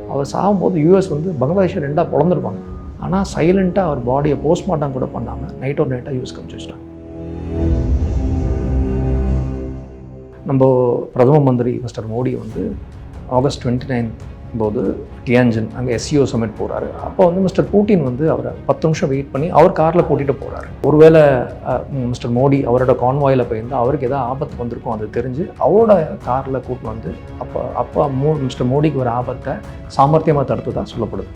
அவர் சாகும்போது யூஎஸ் வந்து பங்களாதேஷை ரெண்டாக பிளந்துருப்பாங்க. ஆனால் சைலண்ட்டாக அவர் பாடியை போஸ்ட்மார்ட்டம் கூட பண்ணாமல் நைட்டோட நைட்டாக யூஎஸ்க்கு அனுப்பிச்சு வச்சிட்டாங்க. நம்ம பிரதம மந்திரி மிஸ்டர் மோடி வந்து ஆகஸ்ட் 29 போது டியான்ஜின் அங்கே எஸ்சிஓ சமிட் போகிறாரு. அப்போ வந்து மிஸ்டர் புட்டின் வந்து அவரை 10 நிமிஷம் வெயிட் பண்ணி அவர் காரில் கூட்டிகிட்டு போகிறாரு. ஒருவேளை மிஸ்டர் மோடி அவரோட கான்வாயில் போயிருந்து அவருக்கு எதாவது ஆபத்து வந்திருக்கும் அது தெரிஞ்சு அவரோட காரில் கூட்டின்னு வந்து அப்போ மிஸ்டர் மோடிக்கு ஒரு ஆபத்தை சாமர்த்தியமாக தடுத்து தான் சொல்லப்படுது.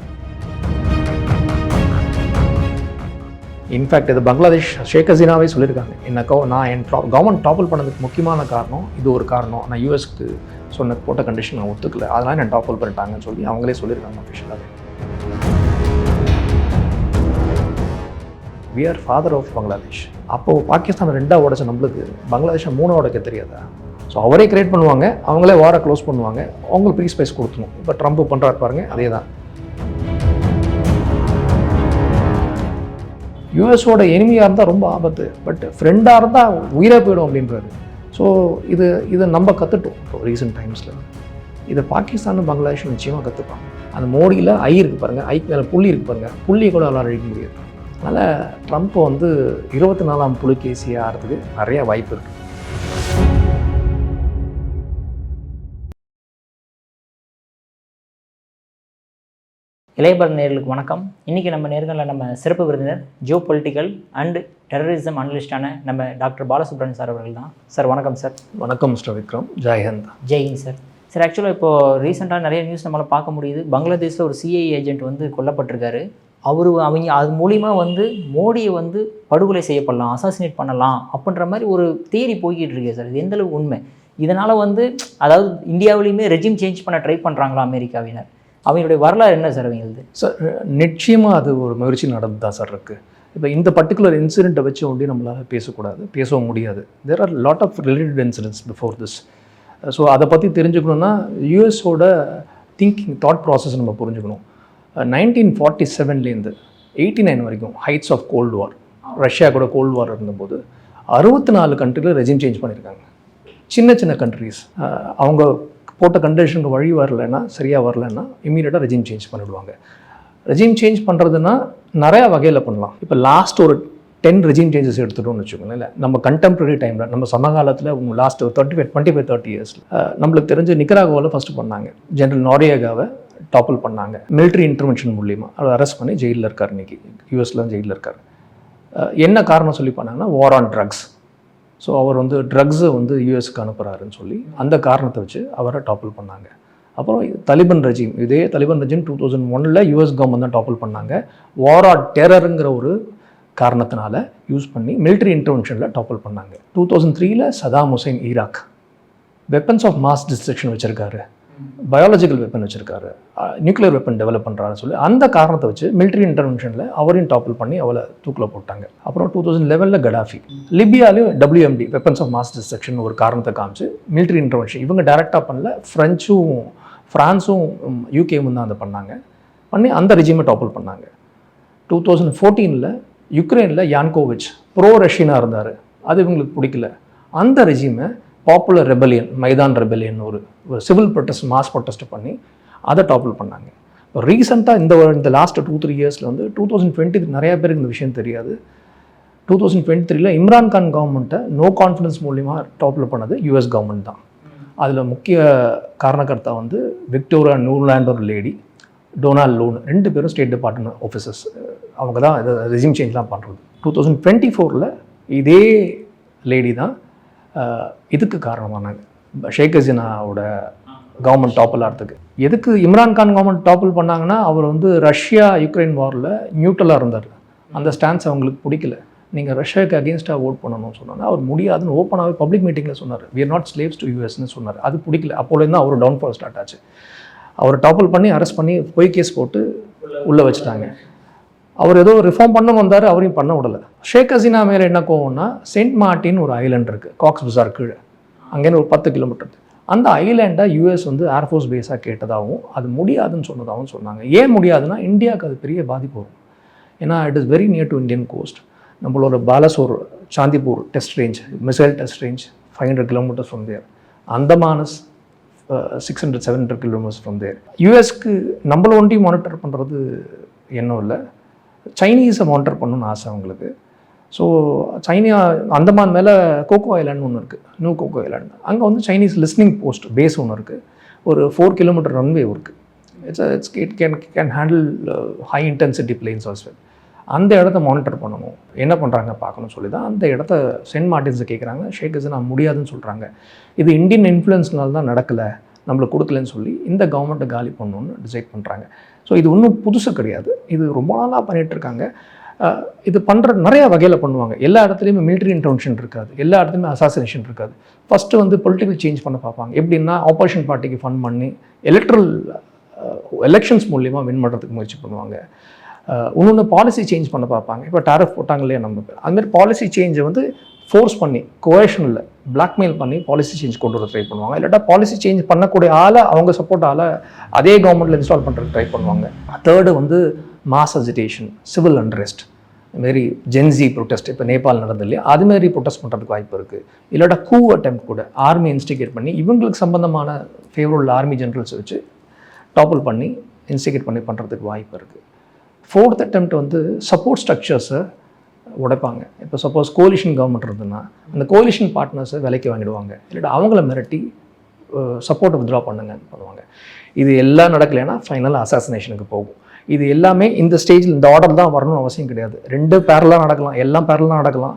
இன்ஃபேக்ட் இது பங்களாதேஷ் ஷேக் ஹசீனாவே சொல்லியிருக்காங்க, நான் என் கவர்மெண்ட் டாப்பிள் பண்ணதுக்கு முக்கியமான காரணம் இது ஒரு காரணம், நான் யூஎஸ்க்கு போட்ட கண்டிஷன் நான் ஒத்துக்கல, அதனால் நான் டாப்பிள் பண்ணிட்டாங்கன்னு சொல்லி அவங்களே சொல்லியிருக்காங்க அஃபிஷியலாகவே. We are father of Bangladesh. அப்போது பாகிஸ்தான் 2 உடைச்ச நம்மளுக்கு பங்களாதேஷை 3 உடைக்க தெரியாதா? ஸோ அவரே கிரியேட் பண்ணுவாங்க, அவங்களே வாரை க்ளோஸ் பண்ணுவாங்க, அவங்களுக்கு ஃப்ரீ ஸ்பேஸ் கொடுத்துணும். இப்போ ட்ரம்ப் பண்ணுறாரு பாருங்க, அதே தான். யூஎஸோட எனிமியாக இருந்தால் ரொம்ப ஆபத்து, பட் ஃப்ரெண்டாக இருந்தால் உயிராக போயிடும் அப்படின்றாரு. ஸோ இதை நம்ம கற்றுட்டோம் இப்போ ரீசெண்ட் டைம்ஸில். இதை பாகிஸ்தான் பங்களாதேஷ் நிச்சயமாக கற்றுப்பாங்க. அந்த மோடியில் ஐ இருக்குது பாருங்கள், ஐக்கு மேலே புள்ளி இருக்குது பாருங்கள், புள்ளியை கூட எல்லாம் அழிக்க முடியாது. அதனால் ட்ரம்ப் வந்து 24ஆம் புலிகேசி ஆகிறதுக்கு நிறையா வாய்ப்பு இருக்குது. இளையபாரத் நேயர்களுக்கு வணக்கம். இன்றைக்கி நம்ம நேர்களில் நம்ம சிறப்பு விருந்தினர் ஜியோ பொலிட்டிக்கல் அண்ட் டெரரிசம் அனலிஸ்டான நம்ம டாக்டர் பாலசுப்ரமணியன் சார் அவர்கள் தான். சார் வணக்கம் சார். வணக்கம் மிஸ்டர் விக்ரம். ஜெய்ஹிந்த். ஜெய்ஹிந்த் சார். சார் ஆக்சுவலாக இப்போது ரீசெண்டாக நிறைய நியூஸ் நம்மளால் பார்க்க முடியுது. பங்களாதேஷில் ஒரு சிஐ ஏஜென்ட் வந்து கொல்லப்பட்டிருக்காரு. அவங்க அது மூலிமா வந்து மோடியை வந்து படுகொலை செய்யப்படலாம், அசாசினேட் பண்ணலாம் அப்படின்ற மாதிரி ஒரு தியரி போய்கிட்டு இருக்கு சார். இது எந்தளவு உண்மை? இதனால் வந்து அதாவது இந்தியாவிலையுமே ரெஜிம் சேஞ்ச் பண்ண ட்ரை பண்ணுறாங்களா அமெரிக்காவினர்? அவங்களுடைய வரலாறு என்ன சார் அவங்களுக்கு? சார் நிச்சயமாக அது ஒரு முயற்சி நடந்து தான் சார் இருக்குது. இப்போ இந்த பர்டிகுலர் இன்சிடெண்ட்டை வச்சு ஒண்டி நம்மளால் பேசக்கூடாது, பேசவும் முடியாது. There are lot of related incidents before this. So அதை பற்றி தெரிஞ்சுக்கணுன்னா யூஎஸோட தாட் ப்ராசஸ் நம்ம புரிஞ்சுக்கணும். 1947 89 வரைக்கும் heights of cold war, Russia கூட கோல்டு வார் இருந்தபோது 64 கண்ட்ரியில் ரெஜிம் சேஞ்ச் பண்ணியிருக்காங்க. சின்ன சின்ன கண்ட்ரிஸ் அவங்க போட்ட கண்டிஷனுக்கு வழி வரலைன்னா, சரியாக வரலைன்னா இமீடியட்டாக ரெஜிம் சேஞ்ச் பண்ணிவிடுவாங்க. ரெஜிம் சேஞ்ச் பண்ணுறதுன்னா நிறையா வகையில் பண்ணலாம். இப்போ லாஸ்ட் ஒரு 10 ரெஜிம் சேஞ்சஸ் எடுத்துட்டோம்னு வச்சுக்கோங்களேன். இல்லை நம்ம கண்டெம்பரரி டைமில் நம்ம சமகாலத்தில் லாஸ்ட் 25-30 இயர்ஸில் நம்மளுக்கு தெரிஞ்ச நிக்கராகுவாவில் ஃபஸ்ட்டு பண்ணாங்க. ஜெனரல் நோரியேகாவை டாப்பிள் பண்ணாங்க. மிலிட்ரி இன்டர்வென்ஷன் மூலிமா அவர் அரெஸ்ட் பண்ணி ஜெயிலில் இருக்கார். இன்றைக்கி யூஎஸில் ஜெயிலில் இருக்கார். என்ன காரணம் சொல்லி பண்ணாங்கன்னா வார் ஆன் ட்ரக்ஸ். ஸோ அவர் வந்து ட்ரக்ஸை வந்து யூஎஸ்க்கு அனுப்புகிறாருன்னு சொல்லி அந்த காரணத்தை வச்சு அவரை டாப்பிள் பண்ணாங்க. அப்புறம் தலிபான் ரெஜிம், இதே தலிபான் ரெஜிம் 2001 யூஎஸ் கவர்மெண்ட் தான் டாப்பிள் பண்ணாங்க. வார் ஆன் டெரருங்கிற ஒரு காரணத்தினால யூஸ் பண்ணி மிலிட்ரி இன்டர்வென்ஷனில் டாப்பிள் பண்ணாங்க. 2003 Saddam Hussein Iraq weapons of mass destruction வச்சுருக்காரு, பயாலஜிக்கல் வெப்பன் வச்சுருக்காரு, நியூக்ளியர் வெப்பன் டெவலப் பண்ணுறாருன்னு சொல்லி அந்த காரணத்தை வச்சு மிலிட்ரி இன்டர்வென்ஷனில் அவரையும் டாப்பிள் பண்ணி அவளை தூக்கில் போட்டாங்க. அப்புறம் 2011 கடாஃபி, லிபியாலையும் WMD weapons of mass destruction ஒரு காரணத்தை காமிச்சு மிலிட்ரி இன்டர்வென்ஷன் இவங்க டைரெக்டாக பண்ணல, ஃப்ரான்ஸும் யூகேவும் தான் அதை பண்ணி அந்த ரெஜிமை டாப்பிள் பண்ணாங்க. 2014 யுக்ரைனில் யான்கோவிச் ப்ரோ ரஷ்யனாக இருந்தார், அது இவங்களுக்கு பிடிக்கல. அந்த ரெஜிமை பாப்புலர் ரெபலியன், மைதான் ரெபலியன் ஒரு சிவில் ப்ரொட்டஸ்ட், மாஸ் ப்ரொட்டஸ்ட் பண்ணி அதை டாப்பிள் பண்ணாங்க. இப்போ ரீசெண்டாக இந்த லாஸ்ட் 2-3 இயர்ஸில் வந்து 2020 நிறையா பேருக்கு இந்த விஷயம் தெரியாது. 2023 இம்ரான் கான் கவர்மெண்ட்டை நோ கான்ஃபிடன்ஸ் மூலிமா டாப்பிள் பண்ணது யூஎஸ் கவர்மெண்ட் தான். அதில் முக்கிய காரணக்கர்த்தா வந்து விக்டோரியா நியூலாண்ட் ஒரு லேடி, டொனால்ட் லோன், 2 பேரும் ஸ்டேட் டிபார்ட்மெண்ட் ஆஃபீஸர்ஸ். அவங்க தான் இதை ரெஜிம் சேஞ்ச்லாம் பண்ணுறது. 2024 இதே லேடி தான் இதுக்கு காரணமானாங்க, ஷேக் ஹசீனாவோட கவர்மெண்ட் டாப்பிள் ஆகிறதுக்கு. எதுக்கு இம்ரான் கான் கவர்மெண்ட் டாப்பிள் பண்ணாங்கன்னா, அவர் வந்து ரஷ்யா யுக்ரைன் வாரில் நியூட்ரலாக இருந்தார். அந்த ஸ்டான்ஸ் அவங்களுக்கு பிடிக்கல. நீங்கள் ரஷ்யாவுக்கு அகேன்ஸ்டாக ஓட் பண்ணணும்னு சொன்னாங்க. அவர் முடியாதுன்னு ஓப்பனாகவே பப்ளிக் மீட்டிங்கில் சொன்னார். We are not slaves to யூஎஸ்ன்னு சொன்னார். அது பிடிக்கல. அப்போலேருந்து அவர் டவுன்ஃபால் ஸ்டார்ட் ஆச்சு. அவர் டாப்பிள் பண்ணி அரெஸ்ட் பண்ணி பொய் கேஸ் போட்டு உள்ளே வச்சுட்டாங்க. அவர் ஏதோ ரிஃபார்ம் பண்ண வந்தார், அவரையும் பண்ண விடலை. ஷேக் ஹசீனா மேலே என்ன கோவம்னா, செயின்ட் மார்ட்டின் ஒரு ஐலாண்ட் இருக்குது காக்ஸ் பசார் கீழே, அங்கேருந்து ஒரு 10 கிலோமீட்டர். அந்த ஐலாண்டை யூஎஸ் வந்து ஏர்ஃபோர்ஸ் பேஸாக கேட்டதாகவும் அது முடியாதுன்னு சொன்னதாகவும் சொன்னாங்க. ஏன் முடியாதுன்னா, இந்தியாவுக்கு அது பெரிய பாதிப்பு வரும். ஏன்னா it is very near to Indian coast. நம்மளோட Balasore Chandipur test range, missile test range 500 kilometres from there. Andamans 600-700 kilometers from there. யூஎஸ்க்கு நம்மள ஒண்டி மானிட்டர் பண்ணுறது என்னும் இல்லை, சைனீஸை மானிட்டர் பண்ணணும்னு ஆசை அவங்களுக்கு. ஸோ சைனா அந்தமான் மேலே கோகோ ஐலாண்ட் ஒன்று இருக்குது, நியூ கோகோ ஐலாண்ட். அங்கே வந்து சைனீஸ் லிஸ்னிங் போஸ்ட் பேஸ் ஒன்று இருக்குது, ஒரு 4 kilometer ரன்வே இருக்குது. It can handle high intensity planes also. அந்த இடத்த மானிட்டர் பண்ணணும், என்ன பண்ணுறாங்க பார்க்கணும்னு சொல்லி தான் அந்த இடத்த சென்ட் மார்டின்ஸை கேட்குறாங்க. ஷேக் ஹசீனா முடியாதுன்னு சொல்கிறாங்க. இது இந்தியன் இன்ஃப்ளூயன்ஸ்னால தான் நடக்கலை, நம்மளுக்கு கொடுக்கலன்னு சொல்லி இந்த கவர்மெண்ட்டை காலி பண்ணணும்னு டிசைட் பண்ணுறாங்க. ஸோ இது ஒன்றும் புதுசு கிடையாது, இது ரொம்ப நாளாக பண்ணிகிட்ருக்காங்க. இது பண்ணுற நிறையா வகையில் பண்ணுவாங்க. எல்லா இடத்துலையுமே மிலிட்ரி இன்டர்வென்ஷன் இருக்காது, எல்லா இடத்துலையுமே அசாசினேஷன் இருக்காது. ஃபஸ்ட்டு வந்து பொலிட்டிக்கல் சேஞ்ச் பண்ண பார்ப்பாங்க. எப்படின்னா ஆப்போசிஷன் பார்ட்டிக்கு ஃபண்ட் பண்ணி எலெக்ஷன்ஸ் மூலியமாக வின் பண்ணுறதுக்கு முயற்சி பண்ணுவாங்க. இன்னொன்று பாலிசி சேஞ்ச் பண்ண பார்ப்பாங்க. இப்போ டாரிஃப் போட்டாங்க இல்லையா நம்ம பேர், அதுமாதிரி பாலிசி சேஞ்சை வந்து ஃபோர்ஸ் பண்ணி கோவேஷனில் பிளாக்மெயில் பண்ணி பாலிசி சேஞ்ச் கொண்டு வர ட்ரை பண்ணுவாங்க. இல்லாட்டா பாலிசி சேஞ்ச் பண்ணக்கூடிய ஆளை அவங்க சப்போர்ட் ஆளை அதே கவர்மெண்ட்டில் இன்ஸ்டால் பண்ணுறதுக்கு ட்ரை பண்ணுவாங்க. தேர்டு வந்து மாஸ் அஜிடேஷன், சிவில் அன்ரெஸ்ட், இதுமாரி ஜென்சி ப்ரொட்டஸ்ட் இப்போ நேபாள் நடந்தது இல்லையா, அதுமாரி ப்ரொட்டஸ்ட் பண்ணுறதுக்கு வாய்ப்பு இருக்குது. இல்லாட்டா கூ அட்டெம்ப்ட் கூட ஆர்மி இன்ஸ்டிகேட் பண்ணி இவங்களுக்கு சம்பந்தமான ஃபேவரபிள் ஆர்மி ஜென்ரல்ஸ் வச்சு டாப்பிள் பண்ணி இன்ஸ்டிகேட் பண்ணி பண்ணுறதுக்கு வாய்ப்பு இருக்குது. ஃபோர்த் அட்டெம்ப்ட் வந்து சப்போர்ட் ஸ்ட்ரக்சர்ஸை உடைப்பாங்க. இப்போ சப்போஸ் கோலிஷன் கவர்மெண்ட் இருந்ததுன்னா அந்த கோலிஷன் பார்ட்னர்ஸை விலைக்கு வாங்கிடுவாங்க, இல்லாட்டா அவங்கள மிரட்டி சப்போர்ட்டை வித்ட்ரா பண்ணுங்கன்னு பண்ணுவாங்க. இது எல்லாம் நடக்கலைன்னா ஃபைனலாக அசாசினேஷனுக்கு போகும். இது எல்லாமே இந்த ஸ்டேஜில் இந்த ஆர்டர் தான் வரணும்னு அவசியம் கிடையாது. 2 பேரலாக நடக்கலாம், எல்லாம் பேரலாக நடக்கலாம்.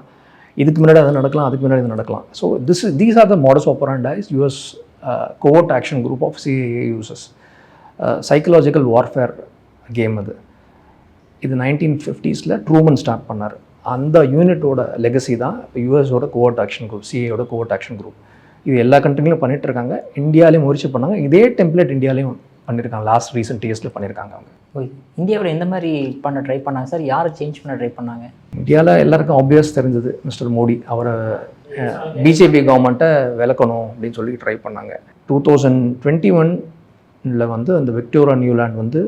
இதுக்கு முன்னாடி அது நடக்கலாம், அதுக்கு முன்னாடி இது நடக்கலாம். So these are the modus operandis US covert action group of CIA uses. Psychological warfare game அது. இது 1950s ட்ரூமன் ஸ்டார்ட் பண்ணார். அந்த யூனிட்டோட லெகசி தான் இப்போ யூஎஸோட கோவர்ட் ஆக்ஷன் குரூப், சிஏயோட கோவர்ட் ஆக்ஷன் குரூப். இது எல்லா கண்ட்ரிலையும் பண்ணிட்டு இருக்காங்க, இந்தியாவிலையும் முயற்சி பண்ணாங்க. இதே டெம்ப்ளேட் இந்தியாவிலையும் பண்ணியிருக்காங்க, லாஸ்ட் ரீசெண்ட் இயர்ஸில் பண்ணியிருக்காங்க அவங்க. இந்தியாவில் எந்த மாதிரி பண்ண ட்ரை பண்ணாங்க சார்? யாரை சேஞ்ச் பண்ண ட்ரை பண்ணாங்க? இந்தியாவில் எல்லாருக்கும் ஆப்வியஸ் தெரிஞ்சது மிஸ்டர் மோடி. அவரை பிஜேபி கவர்மெண்ட்டை விளக்கணும் அப்படின்னு சொல்லி ட்ரை பண்ணாங்க. 2021 வந்து அந்த விக்டோரியா நியூலாண்ட் வந்து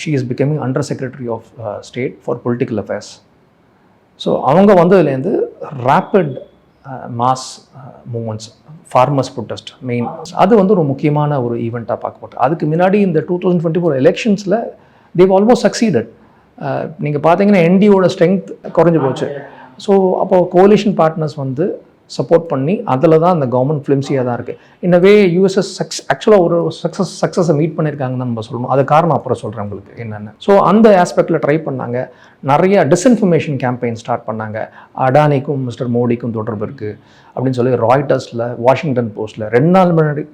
she is becoming under secretary of state for political affairs. So அவங்க வந்ததுலேருந்து rapid mass movements, farmers protest main, அது வந்து ஒரு முக்கியமான ஒரு ஈவெண்ட்டாக பார்க்கப்பட்டு. அதுக்கு முன்னாடி இந்த 2024 எலெக்ஷன்ஸில் தேவ் ஆல்மோஸ்ட் சக்சீடட். நீங்கள் பார்த்தீங்கன்னா என்டியோட ஸ்ட்ரென்த் குறைஞ்சி போச்சு. ஸோ அப்போது கோலிஷன் பார்ட்னர்ஸ் வந்து சப்போர்ட் பண்ணி அதில் தான் அந்த கவர்மெண்ட் ஃபிலிம்ஸியாக தான் இருக்குது. இன்னவே யூஎஸ்எஸ் ஆக்சுவலாக ஒரு சக்ஸஸை மீட் பண்ணியிருக்காங்கன்னு நம்ம சொல்லணும். அது காரணம் அப்புறம் சொல்கிறேன் உங்களுக்கு என்னென்னு. ஸோ அந்த ஆஸ்பெக்டில் ட்ரை பண்ணாங்க. நிறைய டிஸ்இன்ஃபர்மேஷன் கேம்பெயின் ஸ்டார்ட் பண்ணாங்க. அடானிக்கும் மிஸ்டர் மோடிக்கும் தொடர்பு இருக்குது அப்படின்னு சொல்லி ராய்டர்ஸில், வாஷிங்டன் போஸ்ட்டில் 2 நாள்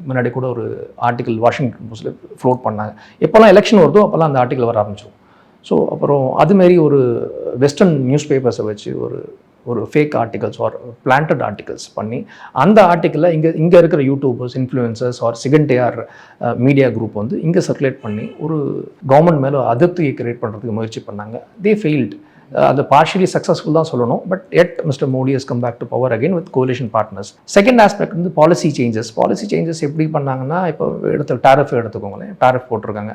முன்னாடி கூட ஒரு ஆர்டிக்கல் வாஷிங்டன் போஸ்ட்டில் ஃப்ளோட் பண்ணாங்க. எப்போல்லாம் எலெக்ஷன் வருதோ அப்போல்லாம் அந்த ஆர்டிக்கல் வர ஆரம்பிச்சிடும். ஸோ அப்புறம் அதுமாரி ஒரு வெஸ்டர்ன் நியூஸ் பேப்பர்ஸை வச்சு ஒரு fake articles or planted articles பண்ணி அந்த ஆர்டிக்கலில் இங்கே இருக்கிற YouTubers, influencers or second tier media group வந்து இங்கே சர்க்குலேட் பண்ணி ஒரு கவர்மெண்ட் மேலே அதிருப்தியை கிரியேட் பண்ணுறதுக்கு முயற்சி பண்ணாங்க. They failed. அது பார்ஷியலி சக்ஸஸ்ஃபுல் தான் சொல்லணும். But yet mister Modi has come back to power again with coalition partners. Second aspect வந்து பாலிசி சேஞ்சஸ் எப்படி பண்ணாங்கன்னா, இப்போ டாரிஃப் எடுத்துக்கோங்களேன். டாரிஃப் போட்டிருக்காங்க.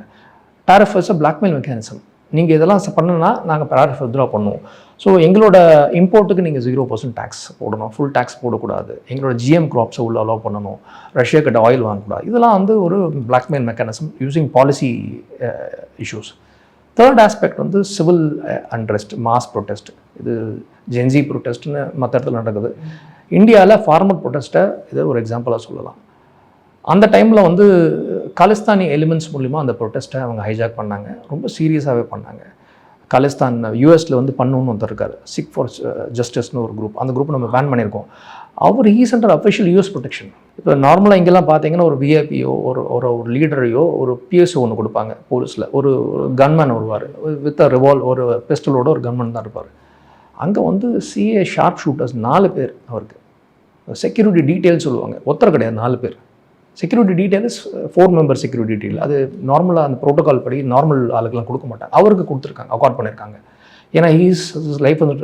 Tariff is a blackmail mechanism. நீங்கள் இதெல்லாம் பண்ணணும்னா நாங்கள் டாரிஃப் வித்ட்ரா பண்ணுவோம். ஸோ எங்களோட இம்போர்ட்டுக்கு நீங்கள் 0% டேக்ஸ் போடணும், ஃபுல் டேக்ஸ் போடக்கூடாது. எங்களோட ஜிஎம் கிராப்ஸை உள்ள அலோவ் பண்ணணும், ரஷ்யா கிட்ட ஆயில் வாங்கக்கூடாது. இதெல்லாம் வந்து ஒரு blackmail mechanism using policy issues. Third aspect வந்து சிவில் அன்ரெஸ்ட், மாஸ் ப்ரொட்டஸ்ட். இது ஜென்சி ப்ரொட்டஸ்ட்னு மற்ற இடத்துல நடக்குது. இந்தியாவில் ஃபார்மர் ப்ரொட்டஸ்ட்டை இதை ஒரு எக்ஸாம்பிளாக சொல்லலாம். அந்த டைமில் வந்து காலிஸ்தானி எலிமெண்ட்ஸ் மூலிமா அந்த ப்ரொட்டஸ்ட்டை அவங்க ஹைஜாக் பண்ணாங்க. ரொம்ப சீரியஸாகவே பண்ணாங்க. காலிஸ்தான் யூஎஸில் வந்து பண்ணணுன்னு ஒருத்தர் இருக்கார், சிக் ஃபார் ஜஸ்டிஸ்னு ஒரு குரூப். அந்த குரூப் நம்ம பேன் பண்ணியிருக்கோம். அவர் he's under official US protection. இப்போ நார்மலாக இங்கெல்லாம் பார்த்தீங்கன்னா ஒரு விஐபியோ ஒரு லீடரையோ ஒரு பிஎஸ்ஓ ஒன்று கொடுப்பாங்க போலீஸில். ஒரு கன்மேன் வருவார் வித் அ ஒரு பிஸ்டலோட ஒரு கன்மேன் தான் இருப்பார். அங்கே வந்து சிஏ ஷார்ப் ஷூட்டர்ஸ் 4 பேர் அவருக்கு. செக்யூரிட்டி டீட்டெயில் சொல்லுவாங்க, ஒருத்தர் கிடையாது, 4 பேர். Security detail is 4 member security detail. அது நார்மலாக அந்த ப்ரோட்டோகால் படி நார்மல் ஆளுக்கெல்லாம் கொடுக்க மாட்டாங்க, அவருக்கு கொடுத்துருக்காங்க, அக்கார்ட் பண்ணியிருக்காங்க. ஏன்னா ஹீஸ் லைஃப் வந்து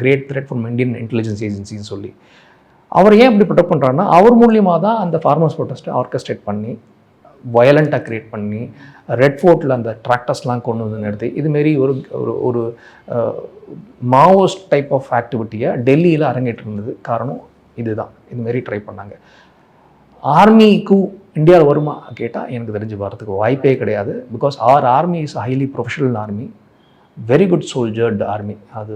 great threat from Indian intelligence ஏஜென்சின்னு சொல்லி. அவர் ஏன் இப்படி ப்ரொடெக்ட் பண்ணுறாருன்னா, அவர் மூலியமாக தான் அந்த ஃபார்மர்ஸ் ப்ரொட்டஸ்ட்டை ஆர்கஸ்ட்ரேட் பண்ணி வயலண்ட்டாக க்ரியேட் பண்ணி ரெட் ஃபோர்ட்டில் அந்த டிராக்டர்ஸ்லாம் கொண்டு வந்து நிறுத்தி இதுமாரி ஒரு மாவோஸ்ட் டைப் ஆஃப் ஆக்டிவிட்டியை டெல்லியில் அரங்கேற்றிருந்தது. காரணம் இதுதான். இதுமாரி ட்ரை பண்ணாங்க. ஆர்மிக்கும் இந்தியாவில் வருமா கேட்டால் எனக்கு தெரிஞ்சு வரதுக்கு வாய்ப்பே கிடையாது. Because our army is highly professional army, very good soldiered army, அது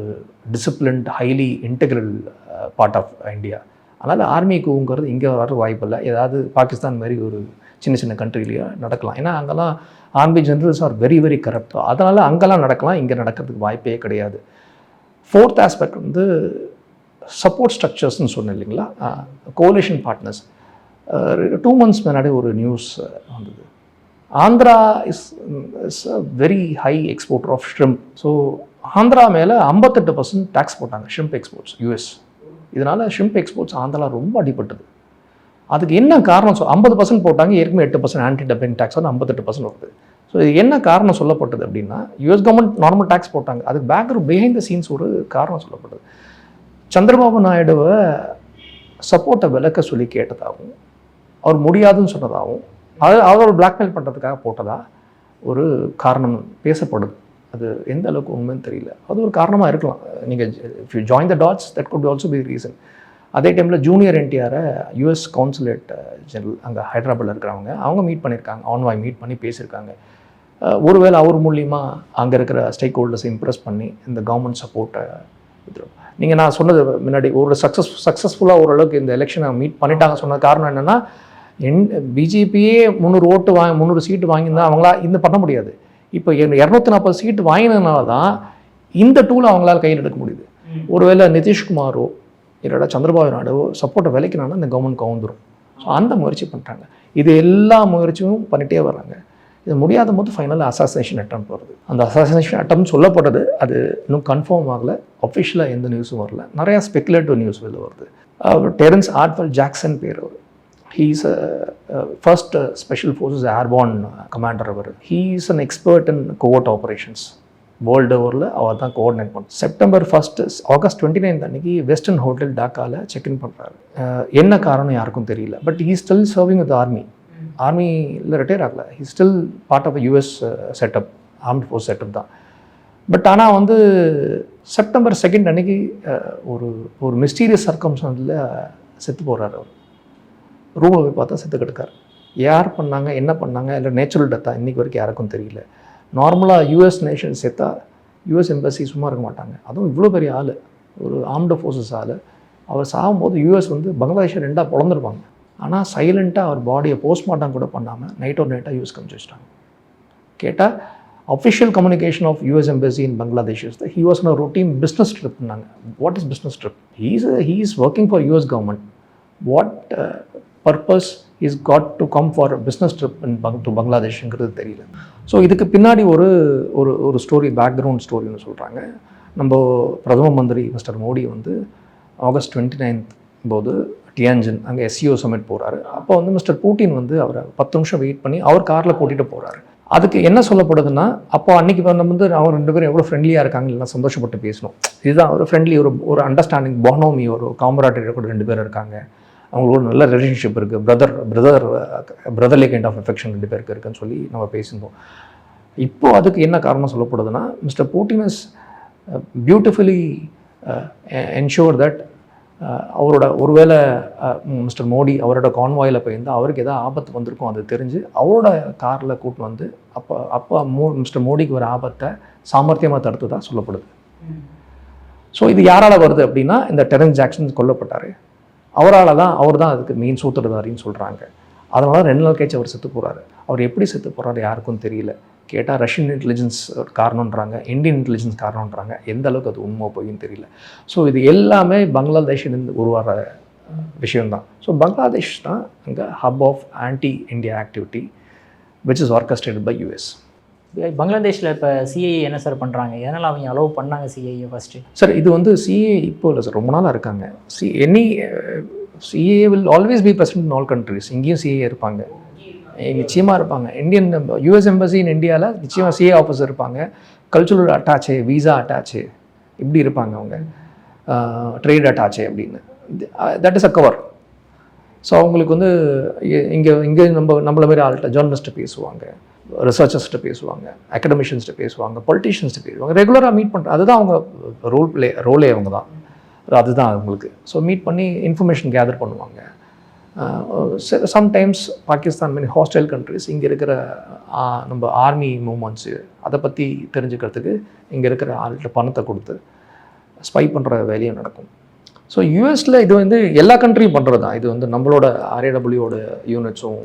disciplined highly integral part of India. அதனால் ஆர்மிக்குங்கிறது இங்கே வர வாய்ப்பு இல்லை. ஏதாவது பாகிஸ்தான் மாதிரி ஒரு சின்ன சின்ன கண்ட்ரிலேயே நடக்கலாம். ஏன்னா அங்கெல்லாம் army generals are very very corrupt. அதனால் அங்கெல்லாம் நடக்கலாம், இங்கே நடக்கிறதுக்கு வாய்ப்பே கிடையாது. ஃபோர்த் ஆஸ்பெக்ட் வந்து சப்போர்ட் ஸ்ட்ரக்சர்ஸ்ன்னு சொன்னேன் இல்லைங்களா, கோலிஷன் பார்ட்னர்ஸ். 2 months முன்னாடி ஒரு நியூஸ் வந்தது. Andhra is a very high exporter of shrimp. So Andhra மேலே 58% டேக்ஸ் போட்டாங்க ஷ்ரிம்ப் எக்ஸ்போர்ட்ஸ் யூஎஸ். இதனால் ஷ்ரிம்ப் எக்ஸ்போர்ட்ஸ் ஆந்திரா ரொம்ப அடிபட்டது. அதுக்கு என்ன காரணம் 50% போட்டாங்க, ஏற்கனவே 8% ஆன்டி டம்பிங் டேக்ஸ் வந்து 58% வருது. ஸோ இது என்ன காரணம் சொல்லப்பட்டது அப்படின்னா, யூஎஸ் கவர்மெண்ட் நார்மல் டேக்ஸ் போட்டாங்க, அதுக்கு பேக்ரவுண்ட் பிஹைண்ட் த சீன்ஸ் ஒரு காரணம் சொல்லப்பட்டது. சந்திரபாபு நாயுடுவை சப்போர்ட்டை விலக்க சொல்லி கேட்டதாகவும், அவர் முடியாதுன்னு சொன்னதாகவும், அவர் பிளாக்மெயில் பண்ணுறதுக்காக போட்டதா ஒரு காரணம் பேசப்படுது. அது எந்த அளவுக்கு உண்மைன்னு தெரியல. அது ஒரு காரணமாக இருக்கலாம். நீங்கள் if you join the dots that could also be reason. அதே டைமில் ஜூனியர் என்டிஆரை யூஎஸ் கவுன்சுலேட் ஜெனரல் அங்கே ஹைதராபாத்தில் இருக்கிறவங்க அவங்க மீட் பண்ணியிருக்காங்க, ஆன்வாய் மீட் பண்ணி பேசியிருக்காங்க. ஒருவேளை அவர் மூலியமாக அங்கே இருக்கிற ஸ்டேக் ஹோல்டர்ஸை இம்ப்ரெஸ் பண்ணி இந்த கவர்மெண்ட் சப்போர்ட்டை வித்துரும். நீங்கள் நான் சொன்னது முன்னாடி ஒரு சக்ஸஸ்ஃபுல்லாக ஓரளவுக்கு இந்த எலெக்ஷனை மீட் பண்ணிட்டாங்க சொன்னது காரணம் என்னென்னா, பிஜேபியே 300 சீட்டு வாங்கியிருந்தா அவங்களா இந்த பண்ண முடியாது. இப்போ 240 சீட்டு வாங்கினதுனால தான் இந்த டூலை அவங்களால கையில் எடுக்க முடியுது. ஒருவேளை நிதிஷ்குமாரோ இல்லைடா சந்திரபாபு நாயுடுவோ சப்போர்ட்டை விலைக்கினாலும் இந்த கவர்மெண்ட் கவுந்துடும். ஸோ அந்த முயற்சி பண்ணுறாங்க. இது எல்லா முயற்சியும் பண்ணிகிட்டே வர்றாங்க. இது முடியாத போது ஃபைனல் அசாசினேஷன் அட்டம் வருது. அந்த அசாசினேஷன் அட்டம் சொல்லப்பட்டது, அது இன்னும் கன்ஃபார்ம் ஆகலை, அஃபிஷியலாக எந்த நியூஸும் வரல. நிறையா ஸ்பெகுலேட்டிவ் நியூஸ் வெளில வருது. டெரன்ஸ் ஆர்ட்வெல் ஜாக்சன் பேர் அவர். He is a first Special Forces Airborne commander. He is an expert in covert operations. World ஓவரில் அவர் தான் கோஆர்டினேட் பண்ணுறார். செப்டம்பர் 1 ஆகஸ்ட் 29 அன்றைக்கி வெஸ்டர்ன் ஹோட்டல் டாக்காவில் செக்இன் பண்ணுறாரு. என்ன காரணம் யாருக்கும் தெரியல. But he still serving with army. ஆர்மியில் ரிட்டையர் ஆகலை. He still part of US setup, armed force setup தான். பட் ஆனால் வந்து செப்டம்பர் 2 அன்றைக்கி ஒரு மிஸ்டீரியஸ் சர்க்கம்ஸ்டான்ஸில் செத்து போகிறார் அவர். ரூமில் போய் பார்த்தா செத்து கிடக்கார். யார் பண்ணாங்க, என்ன பண்ணாங்க, இல்லை நேச்சுரல் டெத்தாக இன்றைக்கி வரைக்கும் யாருக்கும் தெரியல. நார்மலாக யூஎஸ் நேஷன் செத்தா யூஎஸ் எம்பசி சும்மா இருக்க மாட்டாங்க. அதுவும் இவ்வளோ பெரிய ஆள், ஒரு ஆர்ம்டு ஃபோர்ஸஸ் ஆள். அவர் சாகும்போது யூஎஸ் வந்து பங்களாதேஷை 2ஆக பிளந்துருப்பாங்க. ஆனால் சைலண்ட்டாக அவர் பாடியை போஸ்ட்மார்ட்டம் கூட பண்ணாமல் நைட்டாக யூஎஸ் கமிச்சு வச்சிட்டாங்க. கேட்டால் official communication of US embassy in Bangladesh is he was in a routine business ட்ரிப்னாங்க. What is business trip? He is working for US government. What purpose is got to come for business trip to பங்களாதேஷ்ங்கிறது தெரியல. So இதுக்கு பின்னாடி ஒரு story, background ஸ்டோரின்னு சொல்கிறாங்க. நம்ம பிரதம மந்திரி மிஸ்டர் மோடி வந்து ஆகஸ்ட் 29 போது டியான்ஜின் அங்கே எஸ்சிஓ சமிட் போகிறாரு. அப்போ வந்து மிஸ்டர் புட்டின் வந்து அவரை 10 நிமிஷம் வெயிட் பண்ணி அவர் காரில் கூட்டிகிட்டு போகிறாரு. அதுக்கு என்ன சொல்லப்படுதுன்னா, அப்போ அன்றைக்கி நம்ம வந்து அவங்க 2 பேரும் எவ்வளோ ஃப்ரெண்ட்லியாக இருக்காங்க, எல்லாம் சந்தோஷப்பட்டு பேசணும். இதுதான் ஒரு ஃப்ரெண்ட்லி, ஒரு அண்டர்ஸ்டாண்டிங், பானோமி, ஒரு காமராட்டரி கூட 2 பேர் இருக்காங்க. அவங்களோட நல்ல ரிலேஷன்ஷிப் இருக்குது, பிரதர்லி கைண்ட் ஆஃப் அஃபெக்ஷன் 2 பேருக்கு இருக்குன்னு சொல்லி நம்ம பேசியிருந்தோம். இப்போது அதுக்கு என்ன காரணம் சொல்லப்படுதுன்னா, mister Putin is beautifully ensure that அவரோட ஒருவேளை மிஸ்டர் மோடி அவரோட கான்வாயில் போயிருந்தால் அவருக்கு எதாவது ஆபத்து வந்திருக்கும், அது தெரிஞ்சு அவரோட காரில் கூப்பிட்டு வந்து அப்போ மிஸ்டர் மோடிக்கு ஒரு ஆபத்தை சாமர்த்தியமாக தடுத்து தான் சொல்லப்படுது. ஸோ இது யாரால் வருது அப்படின்னா, இந்த டெரன்ஸ் ஜாக்சன் கொல்லப்பட்டார், அவர் தான் அதுக்கு மெயின் சூத்திரதாரின்னு சொல்கிறாங்க. அதனால 2 நாள் கழிச்சு அவர் செத்து போகிறாரு. அவர் எப்படி செத்து போகிறாரு யாருக்கும் தெரியல. கேட்டால் ரஷ்யன் இன்டெலிஜென்ஸ் காரணன்றாங்க, இந்தியன் இன்டெலிஜென்ஸ் காரணன்றாங்க. எந்த அளவுக்கு அது உண்மை போயின்னு தெரியல. ஸோ இது எல்லாமே பங்களாதேஷிலிருந்து உருவாகிற விஷயம்தான். ஸோ பங்களாதேஷ் தான் அங்கே hub of anti India activity which is orchestrated by US. பங்களாதேஷில் இப்போ சிஏஏ என்ன சார் பண்ணுறாங்க, எதனால் அவங்க அலோவ் பண்ணாங்க சிஏஏ ஃபஸ்ட்டு? சார் இது வந்து சிஏ இப்போ இல்லை சார், ரொம்ப நாளாக இருக்காங்க. CAA will always be present in all countries. இங்கேயும் சிஏ இருப்பாங்க, நிச்சயமாக இருப்பாங்க. இந்தியன் யூஎஸ் எம்பசி இன் இந்தியாவில் நிச்சயமாக சிஏ ஆஃபீஸர் இருப்பாங்க, கல்ச்சுரல் அட்டாச்சே, வீசா அட்டாச்சே, இப்படி இருப்பாங்க அவங்க, ட்ரேட் அட்டாச்சே அப்படின்னு. That is a cover. So அவங்களுக்கு வந்து இங்கே நம்மள மாதிரி ஆள்கிட்ட ஜேர்னலிஸ்ட்டு பேசுவாங்க, ரிசர்ச்சர்ஸ்கிட்ட பேசுவாங்க, அகடமிஷியன்ஸ்கிட்ட பேசுவாங்க, பொலிட்டிஷியன்ஸ்கிட்ட பேசுவாங்க, ரெகுலராக மீட் பண்ணுற அதுதான் அவங்க ரோலே அவங்க தான், அதுதான் அவங்களுக்கு. ஸோ மீட் பண்ணி இன்ஃபர்மேஷன் கேதர் பண்ணுவாங்க. Sometimes Pakistan many hostile countries இங்கே இருக்கிற நம்ம ஆர்மி மூமெண்ட்ஸு அதை பற்றி தெரிஞ்சுக்கிறதுக்கு இங்கே இருக்கிற ஆள்கிட்ட பணத்தை கொடுத்து ஸ்பை பண்ணுற வேலையும் நடக்கும். ஸோ யூஎஸில் இது வந்து எல்லா கண்ட்ரியும் பண்ணுறது தான். இது வந்து நம்மளோட RAWயோட யூனிட்ஸும்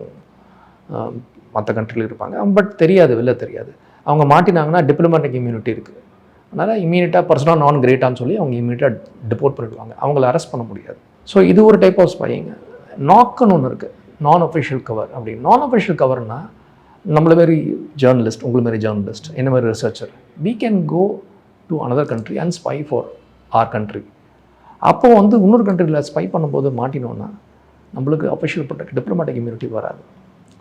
மற்ற கண்ட்ரியில் இருப்பாங்க. பட் தெரியாது, வெளில தெரியாது. அவங்க மாட்டினாங்கன்னா டிப்ளமேட்டிக் இம்யூனிட்டி இருக்குது. அதனால் இம்மீடியட்டாக பர்சனாக நான் கிரேட்டான்னு சொல்லி அவங்க இம்மீடியட்டாக டிபோர்ட் பண்ணிடுவாங்க. அவங்கள அரெஸ்ட் பண்ண முடியாது. ஸோ இது ஒரு டைப் ஆஃப் ஸ்பையிங். நாக்குன்னு ஒன்று இருக்குது, நான் அஃபிஷியல் கவர் அப்படின்னு. நான் அஃபிஷியல் கவர்னால் நம்மள மாரி ஜேர்னலிஸ்ட், உங்களை மாரி ஜேர்னலிஸ்ட், என்ன மாதிரி researcher, we can go to another country and spy for our country. அப்போ வந்து இன்னொரு கண்ட்ரியில் ஸ்பை பண்ணும்போது மாட்டினோன்னா நம்மளுக்கு அஃபிஷியல் ப்ரொடெக்ட் டிப்ளமேட்டிக் இம்யூனிட்டி வராது.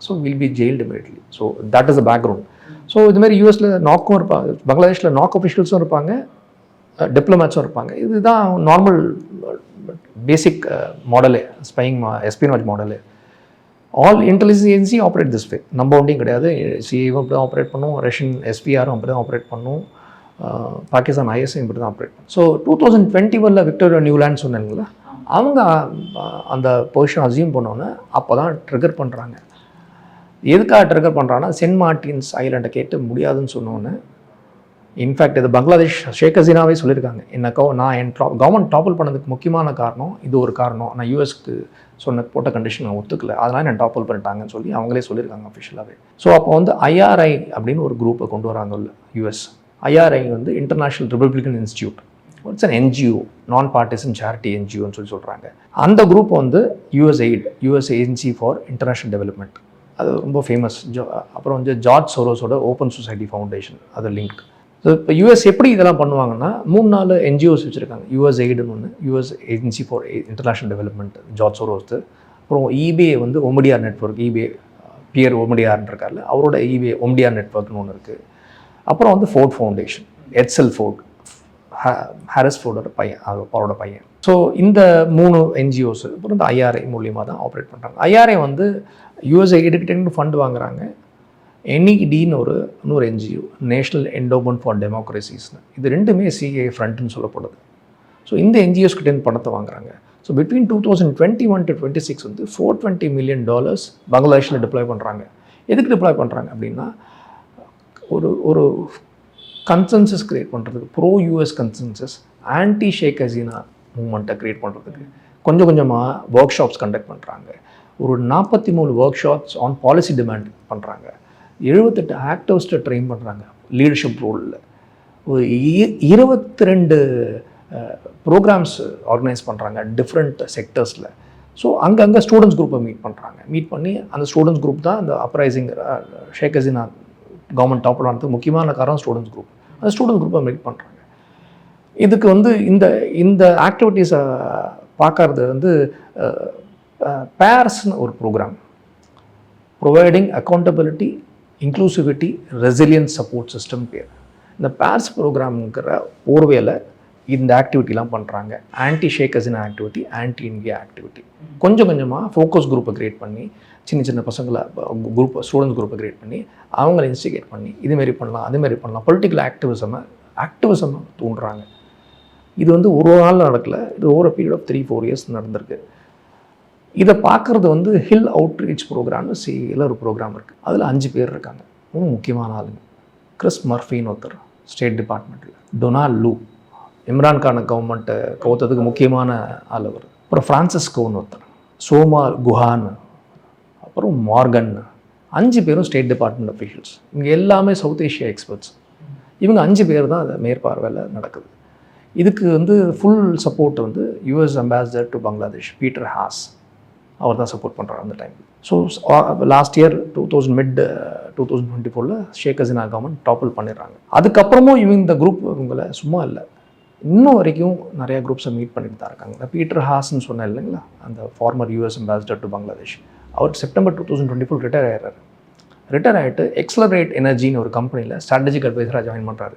So will be jailed immediately. So that is the background. So இதுமாதிரி யூஎஸில் நாக்கும் இருப்பாங்க, பங்களாதேஷில் நாக் அஃபிஷியல்ஸும் இருப்பாங்க, டிப்ளமேட்ஸும் இருப்பாங்க. இதுதான் normal basic model, spying espionage model. All intelligence agency operate this way. நம்ம ஒன்றையும் கிடையாது. சிஏவும் அப்படி தான் ஆப்ரேட் பண்ணும், ரஷ்யன் SPRும் அப்படி தான் ஆப்ரேட் பண்ணும், பாகிஸ்தான் ISஐ இப்படி தான் ஆப்ரேட் பண்ணும். ஸோ 2021 விக்டோரியா நியூலாண்ட் சொன்னாங்களா, அவங்க அந்த பொசிஷன் அசியூம் பண்ணோன்னே அப்போ தான் ட்ரிகர் பண்ணுறாங்க. எதுக்காக ட்ரிகர் பண்ணுறாங்கன்னா, சென்ட் மார்ட்டின்ஸ் ஐலாண்டை கேட்டு முடியாதுன்னு சொன்னோன்னே, இன்ஃபேக்ட் இது பங்களாதேஷ் ஷேக் ஹசீனாவே சொல்லியிருக்காங்க, நான் என் கவர்மெண்ட் டாப்பிள் பண்ணதுக்கு முக்கியமான காரணம் இது ஒரு காரணம், நான் யூஎஸ்க்கு போட்ட கண்டிஷன் நான் ஒத்துக்கல, அதனால் நான் டாப்பிள் பண்ணிட்டாங்கன்னு சொல்லி அவங்களே சொல்லியிருக்காங்க அஃபிஷியலாகவே. ஸோ அப்போ வந்து IRI அப்படின்னு ஒரு குரூப்பை கொண்டு வராங்க யூஎஸ். IRI வந்து international Republican institute, it's an NGO, நான் பார்ட்டிசன் சேரிட்டி NGOன்னு சொல்லி சொல்கிறாங்க. அந்த குரூப் வந்து USAID, US agency for international development, அது ரொம்ப ஃபேமஸ். அப்புறம் வந்து ஜார்ஜ் சோரோஸோட ஓப்பன் சொசைட்டி ஃபவுண்டேஷன், அது லிங்க். ஸோ இப்போ யூஎஸ் எப்படி இதெல்லாம் பண்ணுவாங்கன்னா, 3-4 NGOs வச்சுருக்காங்க. USAIDன்னு ஒன்று, US agency for international development George Soros. அப்புறம் eBay வந்து ஒமடியார் நெட்வொர்க், eBay பியர் ஒமடியார்னு இருக்கார்ல, அவரோட eBay ஒமடியார் நெட்வொர்க்னு ஒன்று இருக்குது. அப்புறம் வந்து ஃபோர்ட் ஃபவுண்டேஷன், எட்சல் ஃபோர்ட், ஹாரிஸ் ஃபோர்டோட பையன், அவரோட பையன். ஸோ இந்த 3 NGOs அப்புறம் இந்த IRI மூலியமாக தான் ஆப்ரேட் பண்ணுறாங்க. IRI வந்து USAID ஃபண்ட் வாங்குறாங்க. NEDன்னு இன்னொரு NGO, நேஷ்னல் என்டோமெண்ட் ஃபார் டெமோக்ரஸிஸ்னு, இது ரெண்டுமே CA ஃப்ரண்ட்னு சொல்லப்படுது. ஸோ இந்த NGOs கிட்டேருந்து பணத்தை வாங்குறாங்க. ஸோ பிட்வீன் 2021 to 26 வந்து $420 million பங்களாதேஷில் டிப்ளாய் பண்ணுறாங்க. எதுக்கு டிப்ளாய் பண்ணுறாங்க அப்படின்னா, ஒரு கன்சென்சஸ் க்ரியேட் பண்ணுறதுக்கு, bro US consensus, anti Sheikh Hasina மூமெண்ட்டை க்ரியேட் பண்ணுறதுக்கு கொஞ்சம் கொஞ்சமாக ஒர்க் ஷாப்ஸ் கண்டக்ட் பண்ணுறாங்க. ஒரு 43 work shops on policy demand பண்ணுறாங்க. 78 ஆக்டிவிஸ்ட்டை ட்ரெயின் பண்ணுறாங்க லீடர்ஷிப் ரோலில். ஒரு 22 ப்ரோக்ராம்ஸ் ஆர்கனைஸ் பண்ணுறாங்க டிஃப்ரெண்ட் செக்டர்ஸில். ஸோ அங்கங்கே ஸ்டூடெண்ட்ஸ் குரூப்பை மீட் பண்ணி அந்த ஸ்டூடெண்ட்ஸ் குரூப் தான் அந்த அப்ரைசிங் ஷேக் ஹசீனா கவர்மெண்ட் டாப்பில் ஆனதுக்கு முக்கியமான காரணம் ஸ்டூடெண்ட்ஸ் குரூப். அந்த ஸ்டூடெண்ட்ஸ் குரூப்பை மீட் பண்ணுறாங்க. இதுக்கு வந்து இந்த ஆக்டிவிட்டீஸை பார்க்கறது வந்து பேர்ஸ்னு ஒரு programme, providing accountability, inclusivity, resilience support system pear. இந்த பேர்ஸ் ப்ரோக்ராம்ங்கிற போர்வையில் இந்த ஆக்டிவிட்டிலாம் பண்ணுறாங்க. Anti Sheikh Hasina activity, anti India activity. கொஞ்சம் கொஞ்சமாக ஃபோக்கஸ் குரூப்பை க்ரியேட் பண்ணி, சின்ன பசங்களை ஸ்டூடெண்ட்ஸ் குரூப்பை க்ரியேட் பண்ணி அவங்கள இன்ஸ்டிகேட் பண்ணி இதுமாரி பண்ணலாம், அதுமாரி பண்ணலாம், பொலிட்டிக்கல் ஆக்டிவிசம் தூண்டுறாங்க. இது வந்து ஒரு நாள் நடக்கலை, இது ஓவர் பீரியட் ஆஃப் 3-4 years நடந்திருக்கு. இதை பார்க்குறது வந்து ஹில் அவுட்ரீச் ப்ரோக்ராம்னு சிஏல ஒரு ப்ரோக்ராம் இருக்குது. அதில் 5 பேர் இருக்காங்க, ரொம்ப முக்கியமான ஆளுங்க. கிறிஸ் மர்ஃபின்னு ஒருத்தர் ஸ்டேட் டிபார்ட்மெண்ட்டில், டொனால்ட் லூ இம்ரான் கான கவர்மெண்ட்டை கவுத்ததுக்கு முக்கியமான ஆள் அவர். அப்புறம் ஃப்ரான்சிஸ்கோன்னு ஒருத்தர், சோமா குஹான், அப்புறம் மார்கன். 5 பேரும் ஸ்டேட் டிபார்ட்மெண்ட் அஃபீஷியல்ஸ். இங்கே எல்லாமே சவுத் ஏஷியா எக்ஸ்பர்ட்ஸ். இவங்க 5 பேர் தான் அதை மேற்பார்வையில் நடக்குது. இதுக்கு வந்து ஃபுல் சப்போர்ட் வந்து US ambassador to Bangladesh Peter Haas, அவர் தான் சப்போர்ட் பண்ணுறாரு அந்த time. So last year 2024 Sheikh Hasina government topple பண்ணிடுறாங்க. அதுக்கப்புறமும் இந்த குரூப் இவங்களை சும்மா இல்லை, இன்னும் வரைக்கும் நிறையா குரூப்ஸை மீட் பண்ணிட்டு தான் இருக்காங்க. இந்த பீட்டர் ஹாஸ்ன்னு சொன்னேன் இல்லைங்களா, அந்த former US ambassador to Bangladesh, அவர் செப்டம்பர் 2024 ரிட்டையர் ஆகிறாரு. ரிட்டையர் ஆகிட்டு எக்ஸலரேட் எனர்ஜின்னு ஒரு கம்பெனியில் ஸ்ட்ராட்டஜிக் அட்வைசராக ஜாயின் பண்ணுறாரு.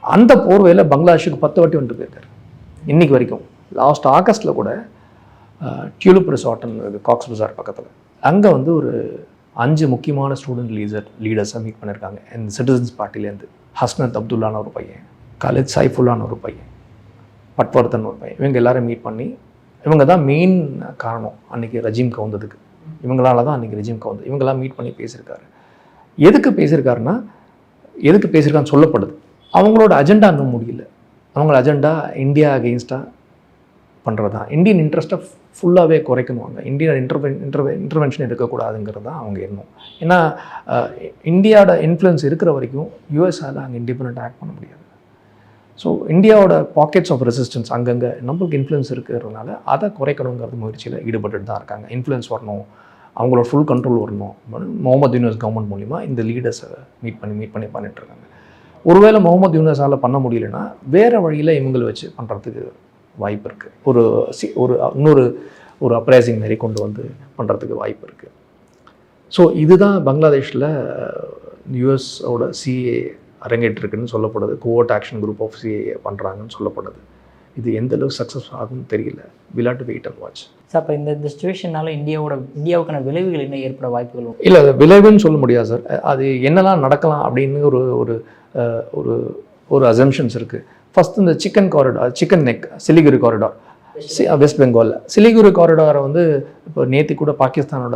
அந்த போர்வையில் பங்களாதேஷுக்கு 10 வாட்டி வந்துட்டு போயிருக்காரு இன்றைக்கி வரைக்கும். லாஸ்ட் ஆகஸ்ட்டில் கூட டியூலிப் ரிசார்ட்னு காக்ஸ் பஜார் பக்கத்தில், அங்கே வந்து ஒரு 5 முக்கியமான ஸ்டூடெண்ட் லீடர்ஸை மீட் பண்ணியிருக்காங்க. இந்த சிட்டிசன்ஸ் பார்ட்டிலேருந்து ஹஸ்னத் அப்துல்லான ஒரு பையன், கலித் சைஃபுல்லான ஒரு பையன், பட்வர்தன் ஒரு பையன், இவங்க எல்லாரும் மீட் பண்ணி இவங்க தான் மெயின் காரணம் அன்றைக்கி ரெஜிம் கவுந்ததுக்கு. இவங்களால தான் அன்றைக்கி ரெஜிம் கவுந்து. இவங்களாம் மீட் பண்ணி பேசியிருக்காரு. எதுக்கு பேசியிருக்காருன்னு சொல்லப்படுது. அவங்களோட அஜெண்டா இன்னும் முடியல. அவங்களோட அஜெண்டா இந்தியா அகெயின்ஸ்டாக பண்ணுறது தான். இந்தியன் இன்ட்ரெஸ்ட்டை ஃபுல்லாகவே குறைக்கணுவாங்க. இந்தியன் இன்டர்வென்ஷன் இருக்கக்கூடாதுங்கிறது தான் அவங்க எண்ணம். ஏன்னா இந்தியாவோட இன்ஃப்ளூயன்ஸ் இருக்கிற வரைக்கும் யூஎஸ்ஆல் அங்கே இண்டிபெண்ட் ஆக்ட் பண்ண முடியாது. ஸோ இந்தியாவோட பாக்கெட்ஸ் ஆஃப் ரெசிஸ்டன்ஸ் அங்கங்கே நம்மளுக்கு இன்ஃப்ளூயன்ஸ் இருக்கிறதுனால அதை குறைக்கணுங்கிறது முயற்சியில் ஈடுபட்டு தான் இருக்காங்க. இன்ஃப்ளூயன்ஸ் வரணும், அவங்களோட ஃபுல் கண்ட்ரோல் வரணும். முகமது யூனஸ் கவர்மெண்ட் மூலிமா இந்த லீடர்ஸை மீட் பண்ணி பண்ணிட்டுருக்காங்க. ஒருவேளை முகமது யூனஸால் பண்ண முடியலன்னா வேறு வழியில் இவங்களை வச்சு பண்ணுறதுக்கு வாய்ப்பு இருக்குது. ஒரு அப்ரைசிங் மாரி கொண்டு வந்து பண்ணுறதுக்கு வாய்ப்பு இருக்குது. ஸோ இதுதான் பங்களாதேஷில் யூஎஸோட சிஏ அரங்கேற்றிருக்குன்னு சொல்லப்படுது. Covert action group of CIA பண்ணுறாங்கன்னு சொல்லப்படுது. இது எந்த அளவுக்கு சக்ஸஸ் ஆகும்னு தெரியல. Will have to wait and watch. Sir, அப்போ இந்த சிச்சுவேஷனால் இந்தியாவுக்கான விளைவுகள் என்ன ஏற்பட வாய்ப்புகள்? இல்லை, விளைவுன்னு சொல்ல முடியாது சார். அது என்னெல்லாம் நடக்கலாம் அப்படின்னு ஒரு அசம்ஷன்ஸ் இருக்குது. ஃபஸ்ட் இந்த chicken neck Siliguri corridor west பெங்காலில். சிலிகுரி காரிடாரை வந்து இப்போ நேற்று கூட பாகிஸ்தானோட